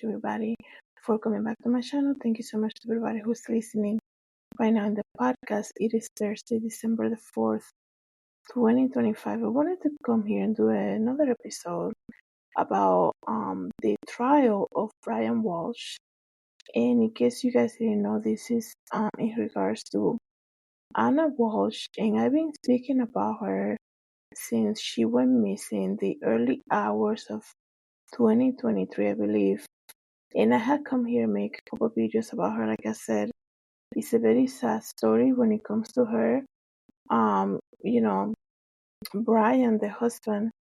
everybody, for coming back to my channel. Thank you so much to everybody who's listening right now in the podcast. It is Thursday, December the 4th, 2025. I wanted to come here and do another episode about the trial of Brian Walshe. And in case you guys didn't know, this is in regards to Anna Walshe, and I've been speaking about her since she went missing the early hours of 2023, I believe. And I had come here and make a couple of videos about her. Like I said, it's a very sad story when it comes to her. You know, Brian, the husband,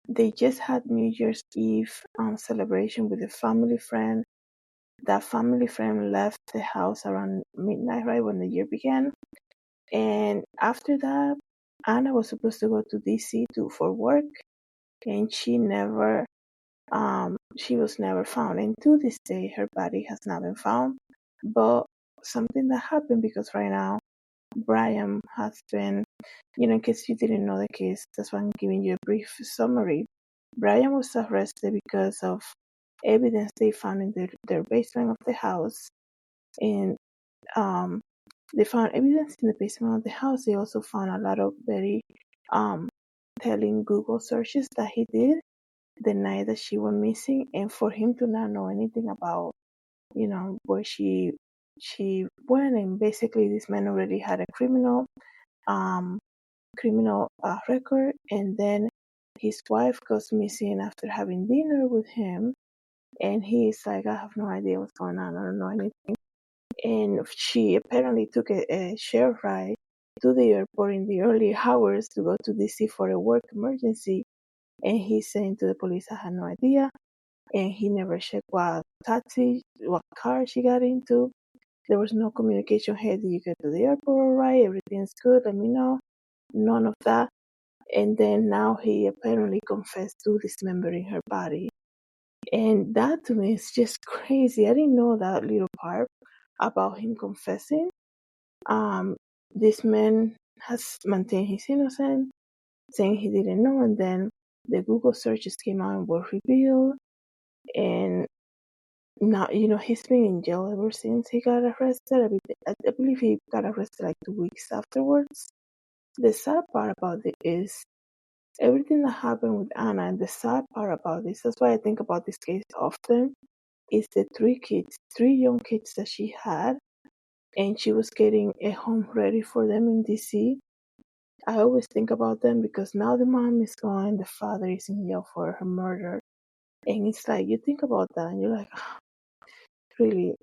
they just had New Year's Eve celebration with a family friend. That family friend left the house around midnight, right when the year began. And after that, Anna was supposed to go to DC for work, and she was never found. And to this day, her body has not been found. But something that happened, because right now, Brian has been, in case you didn't know the case, that's why I'm giving you a brief summary. Brian was arrested because of evidence they found in their basement of the house. And they found evidence in the basement of the house. They also found a lot of very telling Google searches that he did the night that she went missing, and for him to not know anything about, where she went. And basically this man already had a criminal record, and then his wife goes missing after having dinner with him, and he's like, I have no idea what's going on, I don't know anything. And she apparently took a share ride to the airport in the early hours to go to DC for a work emergency. And he's saying to the police, I had no idea. And he never checked what car she got into. There was no communication. Hey, did you get to the airport all right? Everything's good, let me know. None of that. And then now he apparently confessed to dismembering her body. And that to me is just crazy. I didn't know that little part about him confessing. This man has maintained his innocence, saying he didn't know, and then the Google searches came out and were revealed. And now, he's been in jail ever since he got arrested. I believe he got arrested like 2 weeks afterwards. The sad part about it is everything that happened with Anna, and the sad part about this, that's why I think about this case often, is the three young kids that she had, and she was getting a home ready for them in DC. I always think about them because now the mom is gone, the father is in jail for her murder. And it's like, you think about that and you're like, really,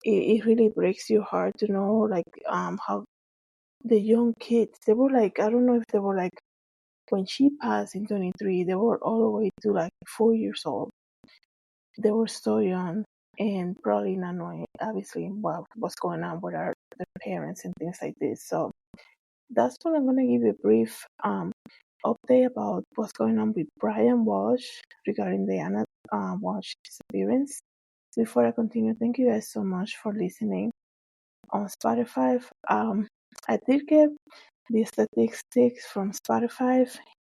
it really breaks your heart to know, like, how the young kids, they were like, I don't know if they were like, when she passed in 23, they were all the way to like 4 years old. They were so young and probably not knowing, obviously, what's going on with their parents and things like this. So that's what I'm going to give you a brief update about what's going on with Brian Walshe regarding the Anna Walshe disappearance. Before I continue, thank you guys so much for listening on Spotify. I did get the statistics from Spotify,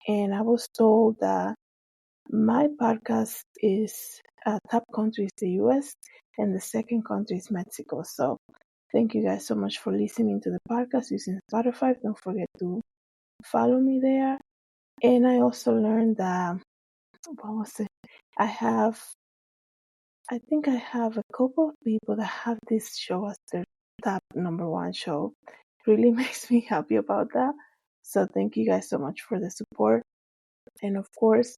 and I was told that my podcast is top country is the US, and the second country is Mexico. So thank you guys so much for listening to the podcast using Spotify. Don't forget to follow me there. And I also learned that, what was it? I think I have a couple of people that have this show as their top #1 show. Really makes me happy about that. So thank you guys so much for the support. And of course,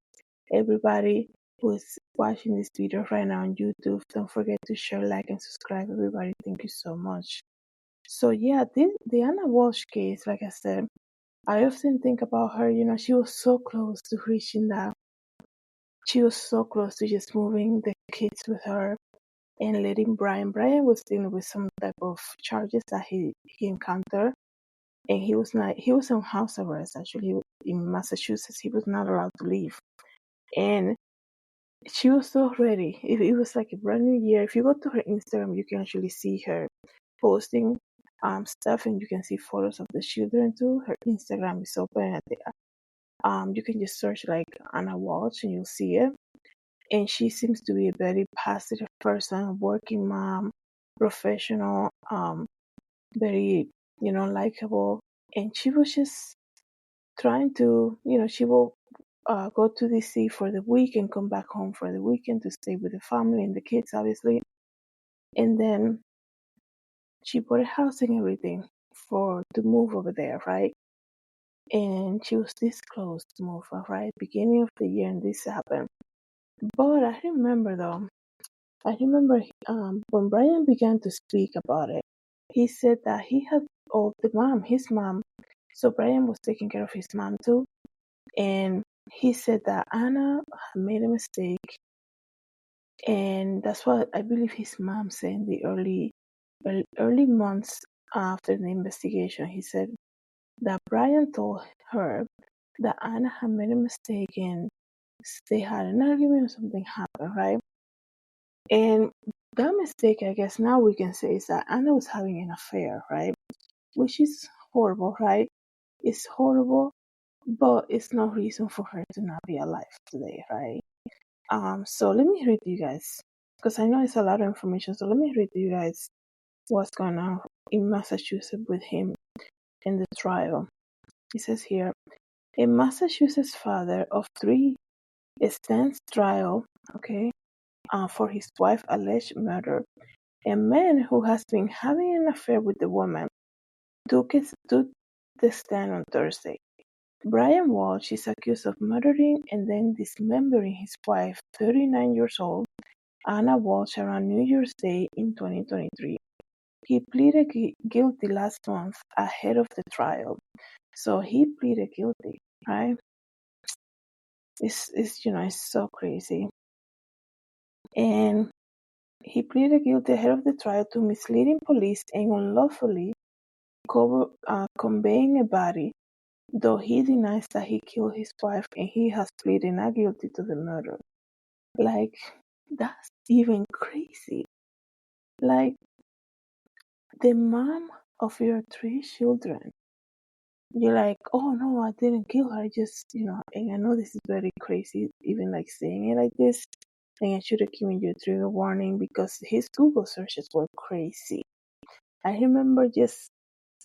everybody who is watching this video right now on YouTube, don't forget to share, like, and subscribe. Everybody, thank you so much. So yeah, the Anna Walshe case, like I said, I often think about her. She was so close to reaching that. She was so close to just moving the kids with her and letting Brian. Brian was dealing with some type of charges that he encountered, and he was on house arrest. Actually, in Massachusetts, he was not allowed to leave, and she was so ready. It was like a brand new year. If you go to her Instagram, you can actually see her posting stuff, and you can see photos of the children too. Her Instagram is open. You can just search like Anna Walshe and you'll see it. and she seems to be a very positive person, working mom, professional, very, likable. And she was just trying to, she will go to DC for the week and come back home for the weekend to stay with the family and the kids, obviously. And then she bought a house and everything to move over there, right? And she was this close to move, right? Beginning of the year, and this happened. But I remember though, when Brian began to speak about it, he said that he had his mom. So Brian was taking care of his mom too, and he said that Anna had made a mistake, and that's what I believe his mom said in the early months after the investigation. He said that Brian told her that Anna had made a mistake and they had an argument or something happened, right? And that mistake, I guess now we can say, is that Anna was having an affair, right? Which is horrible, right? It's horrible, but it's no reason for her to not be alive today, right? So let me read you guys, because I know it's a lot of information. So let me read you guys what's going on in Massachusetts with him in the trial. It says here, a Massachusetts father of three stands trial, okay, for his wife's alleged murder. A man who has been having an affair with the woman took the stand on Thursday. Brian Walshe is accused of murdering and then dismembering his wife, 39 years old, Anna Walshe, around New Year's Day in 2023. He pleaded guilty last month ahead of the trial. So he pleaded guilty, right? It's so crazy. And he pleaded guilty ahead of the trial to misleading police and unlawfully conveying a body, though he denies that he killed his wife and he has pleaded not guilty to the murder. Like, that's even crazy. Like, the mom of your three children, you're like, oh no, I didn't kill her, I just, and I know this is very crazy, even like saying it like this, and I should have given you a trigger warning because his Google searches were crazy. I remember just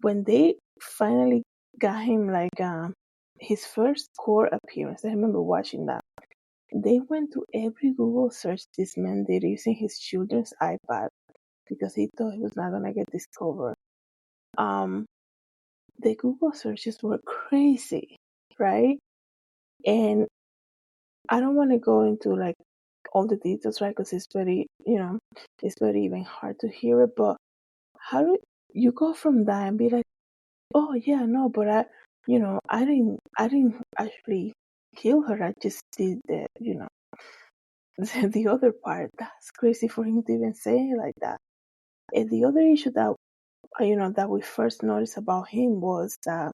when they finally got him like his first court appearance. I remember watching that. They went to every Google search this man did using his children's iPad because he thought he was not gonna get discovered. The Google searches were crazy, right? And I don't want to go into like all the details, right? Because it's very, it's very even hard to hear it. But how do you go from that and be like, oh yeah, no, but I didn't actually kill her. I just did the other part. That's crazy for him to even say it like that. And the other issue that that we first noticed about him was that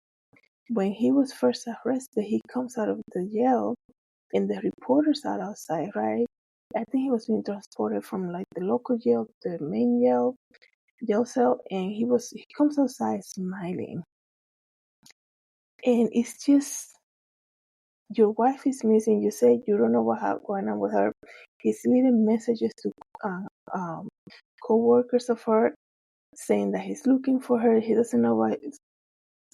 when he was first arrested, he comes out of the jail and the reporters are outside, right? I think he was being transported from like the local jail to the main jail cell, and he comes outside smiling. And it's just, your wife is missing. You say you don't know what's going on with her. He's leaving messages to co-workers of her saying that he's looking for her. He doesn't know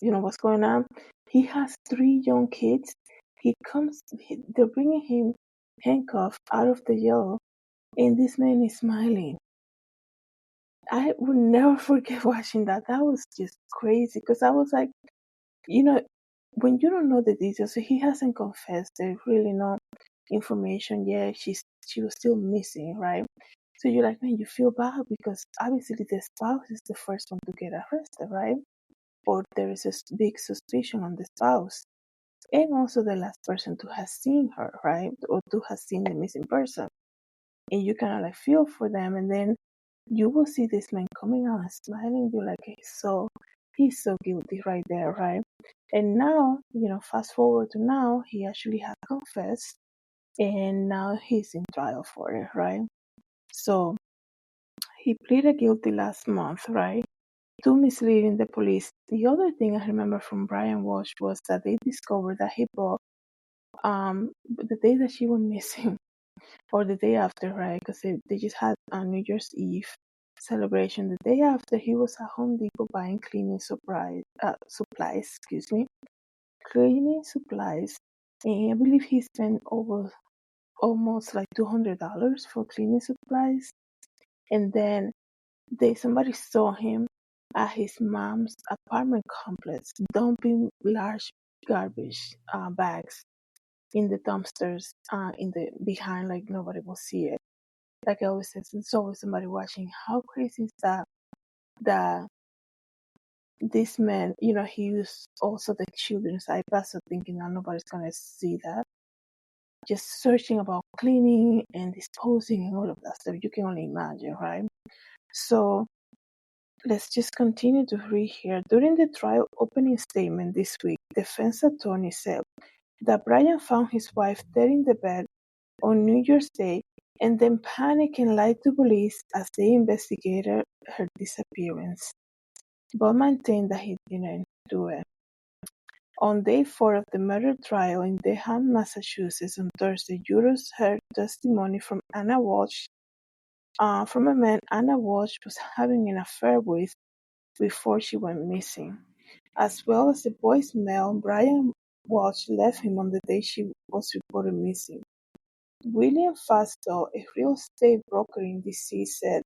what's going on. He has three young kids. They're bringing him handcuffed out of the jail, and this man is smiling. I will never forget watching that. That was just crazy because I was like, when you don't know the details, so he hasn't confessed. There's really no information yet. She was still missing, right? So you're like, man, you feel bad because obviously the spouse is the first one to get arrested, right? Or there is a big suspicion on the spouse, and also the last person to have seen her, right? Or to have seen the missing person. And you kind of like feel for them, and then you will see this man coming out and smiling. You're like, he's so guilty right there, right? And now, fast forward to now, he actually has confessed, and now he's in trial for it, right? So he pleaded guilty last month, right, to misleading the police. The other thing I remember from Brian Walsh was that they discovered that he bought the day that she went missing. or the day after, right? Because they just had a New Year's Eve celebration. The day after, he was at Home Depot buying supplies, cleaning supplies, and I believe he spent over almost like $200 for cleaning supplies. And then somebody saw him at his mom's apartment complex dumping large garbage bags in the dumpsters in the behind, like nobody will see it. Like I always said, there's always somebody watching. How crazy is that? That this man, he used also the children's iPad, so thinking that nobody's gonna see that. Just searching about cleaning and disposing and all of that stuff. You can only imagine, right? So let's just continue to read here. During the trial opening statement this week, defense attorney said that Brian found his wife dead in the bed on New Year's Day and then panicked and lied to police as they investigated her disappearance, but maintained that he didn't do it. On day 4 of the murder trial in Dedham, Massachusetts on Thursday, jurors heard testimony from a man Anna Walsh was having an affair with before she went missing, as well as the voicemail Brian Walsh left him on the day she was reported missing. William Fastow, a real estate broker in D.C., said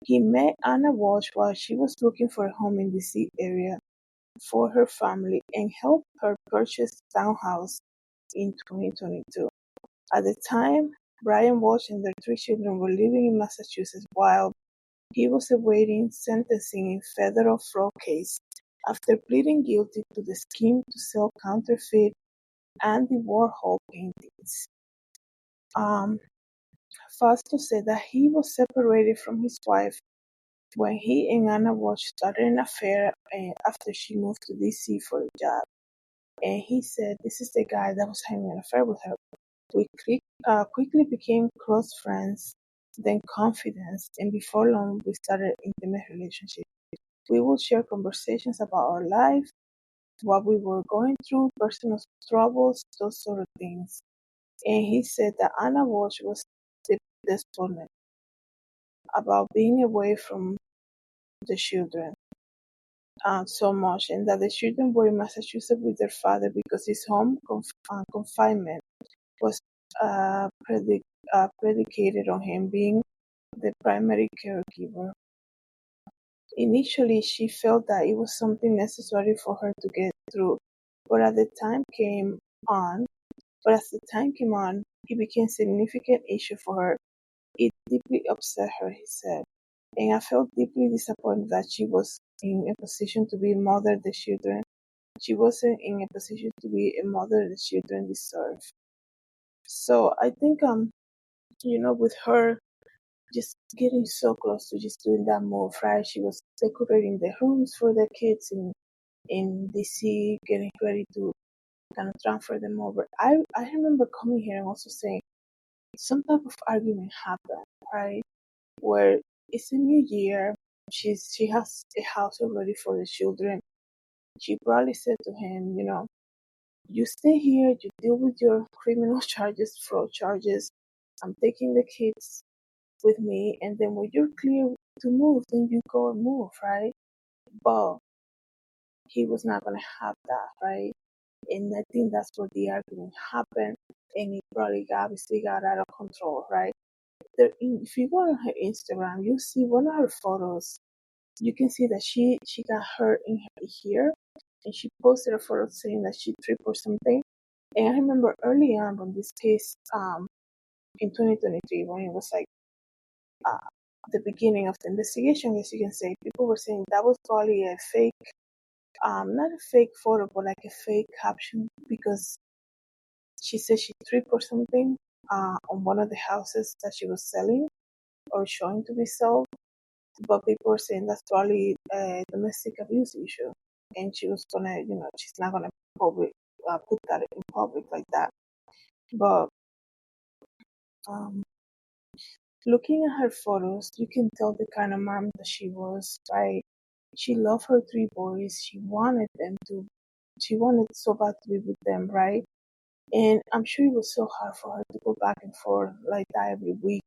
he met Anna Walsh while she was looking for a home in the D.C. area for her family and helped her purchase a townhouse in 2022. At the time, Brian Walsh and their 3 children were living in Massachusetts while he was awaiting sentencing in a federal fraud case after pleading guilty to the scheme to sell counterfeit Andy Warhol paintings. Fausto said that he was separated from his wife when he and Anna Walsh started an affair after she moved to D.C. for a job. And he said, "This is the guy that was having an affair with her. We quickly became close friends, then confidants, and before long we started an intimate relationship. We would share conversations about our life, what we were going through, personal troubles, those sort of things." And he said that Anna Walsh was desperate about being away from the children so much, and that the children were in Massachusetts with their father because his home confinement was predicated on him being the primary caregiver. Initially, she felt that it was something necessary for her to get through, but as the time came on, it became a significant issue for her. It deeply upset her, he said, and I felt deeply disappointed that she was in a position to be a mother the children. She wasn't in a position to be a mother the children deserve. So I think, with her just getting so close to just doing that move, right? She was decorating the rooms for the kids in DC, getting ready to kind of transfer them over. I remember coming here and also saying some type of argument happened, right? Where it's a new year, she has a house already for the children. She probably said to him, you stay here, you deal with your criminal charges, fraud charges. I'm taking the kids with me, and then when you're clear to move, then you go and move, right? But he was not gonna have that, right? And I think that's where the argument happened, and it probably obviously got out of control, right? If you go on her Instagram, you see one of her photos. You can see that she got hurt in her ear, and she posted a photo saying that she tripped or something. And I remember early on when this case, in 2023, when it was like uh, the beginning of the investigation, as you can say, people were saying that was probably a fake, not a fake photo, but like a fake caption, because she said she tripped or something on one of the houses that she was selling or showing to be sold. But people were saying that's probably a domestic abuse issue, and she was gonna, she's not gonna put that in public like that. But looking at her photos, you can tell the kind of mom that she was, right? She loved her 3 boys. She wanted so bad to be with them, right? And I'm sure it was so hard for her to go back and forth like that every week.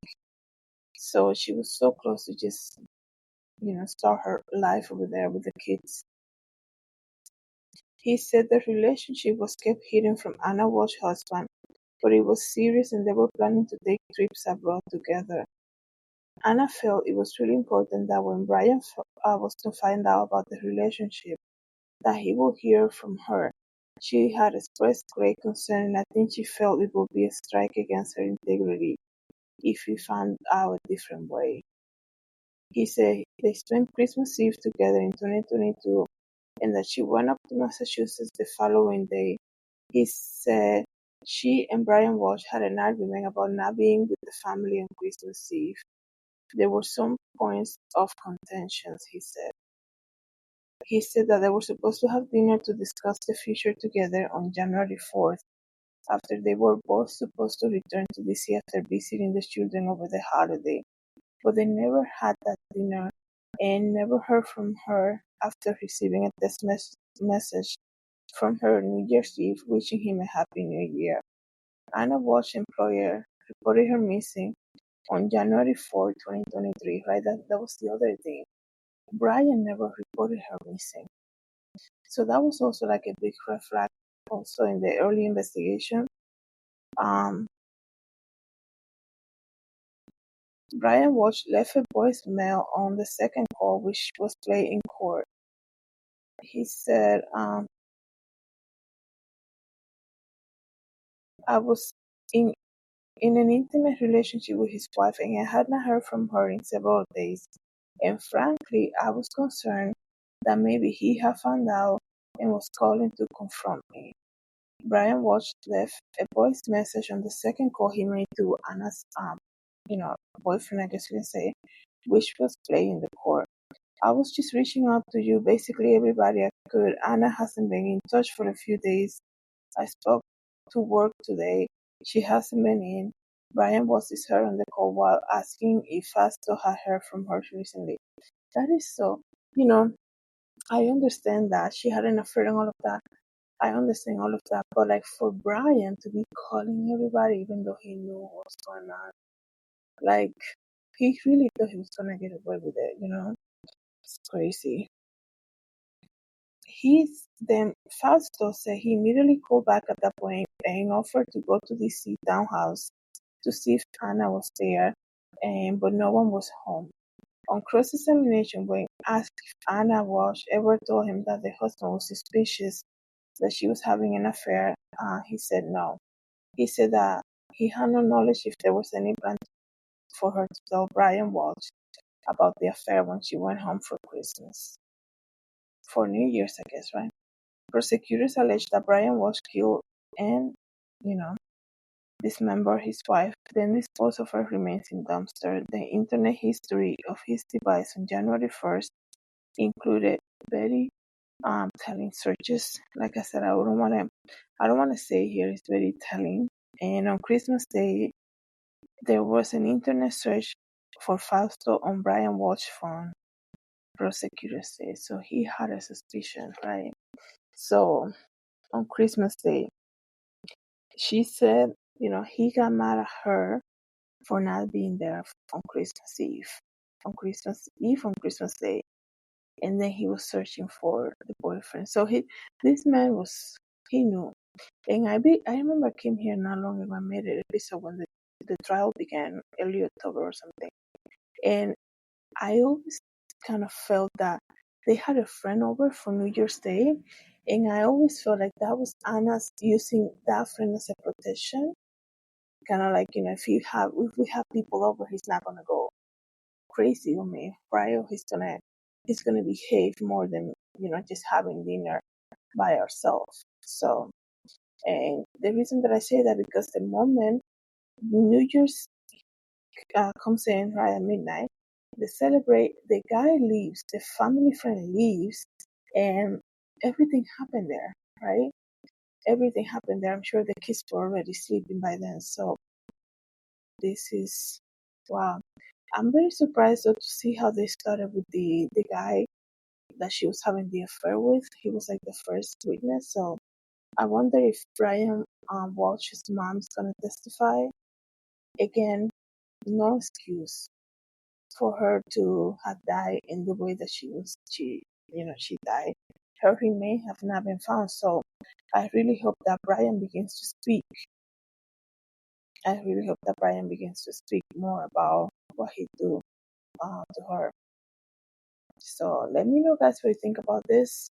So she was so close to just, start her life over there with the kids. He said the relationship was kept hidden from Anna Walsh's husband, but it was serious and they were planning to take trips abroad together. Anna felt it was really important that when Brian was to find out about the relationship, that he would hear from her. She had expressed great concern, and I think she felt it would be a strike against her integrity if he found out a different way. He said they spent Christmas Eve together in 2022 and that she went up to Massachusetts the following day. He said she and Brian Walsh had an argument about not being with the family on Christmas Eve. There were some points of contention, he said. He said that they were supposed to have dinner to discuss the future together on January 4th, after they were both supposed to return to DC after visiting the children over the holiday. But they never had that dinner and never heard from her after receiving a text message from her on New Year's Eve wishing him a Happy New Year. Anna Walsh's employer reported her missing on January 4, 2023, right? That was the other thing. Brian never reported her missing. So that was also like a big red flag also in the early investigation. Brian Walsh left a voicemail on the second call, which was played in court. He said, I was in an intimate relationship with his wife and I had not heard from her in several days. And frankly, I was concerned that maybe he had found out and was calling to confront me. Brian Walsh left a voice message on the second call he made to Anna's, boyfriend, I guess you can say, which was played in the court. I was just reaching out to you, basically everybody I could. Anna hasn't been in touch for a few days. I spoke to work today. She hasn't been in. Brian was her on the call while asking if I still had heard from her recently. That is so, I understand that she had an affair and all of that. I understand all of that, but like for Brian to be calling everybody, even though he knew what was going on, like he really thought he was gonna get away with it, It's crazy. Then Fausto said he immediately called back at that point and offered to go to the DC townhouse to see if Anna was there, but no one was home. On cross-examination, when asked if Anna Walsh ever told him that the husband was suspicious that she was having an affair, he said no. He said that he had no knowledge if there was any plan for her to tell Brian Walsh about the affair when she went home for Christmas. For New Year's, I guess, right? Prosecutors alleged that Brian Walsh killed and, dismembered his wife, then disposed of her remains in dumpster. The internet history of his device on January 1st included very telling searches. Like I said, I don't want to say here it's very telling. And on Christmas Day, there was an internet search for Fausto on Brian Walsh's phone. Prosecutors say so. He had a suspicion, right? So on Christmas Day, she said, he got mad at her for not being there on Christmas Eve, on Christmas Day, and then he was searching for the boyfriend. So this man he knew, and I remember I came here not long ago. I made an episode when the trial began early October or something, and I always kind of felt that they had a friend over for New Year's Day, and I always felt like that was Anna's using that friend as a protection. Kind of like, if we have people over, he's not gonna go crazy on me, right? Or he's gonna behave more than just having dinner by ourselves. So, and the reason that I say that because the moment New Year's comes in right at midnight, they celebrate. The guy leaves, the family friend leaves, and everything happened there, right? Everything happened there. I'm sure the kids were already sleeping by then. So this is wow. I'm very surprised though to see how they started with the guy that she was having the affair with. He was like the first witness. So I wonder if Brian Walsh's mom's gonna testify. Again, no excuse for her to have died in the way that she died. Her remains have not been found, so I really hope that Brian begins to speak. I really hope that Brian begins to speak more about what he do to her. So let me know, guys, what you think about this.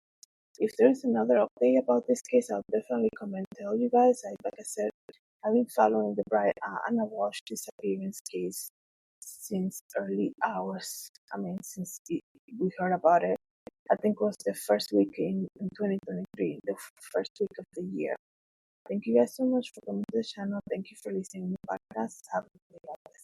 If there's another update about this case, I'll definitely come and tell you guys. Like I said, I've been following the Anna Walshe disappearance case since early hours. I mean, since we heard about it. I think it was the first week in 2023, the first week of the year. Thank you guys so much for coming to the channel. Thank you for listening to the podcast. Have a good day, guys.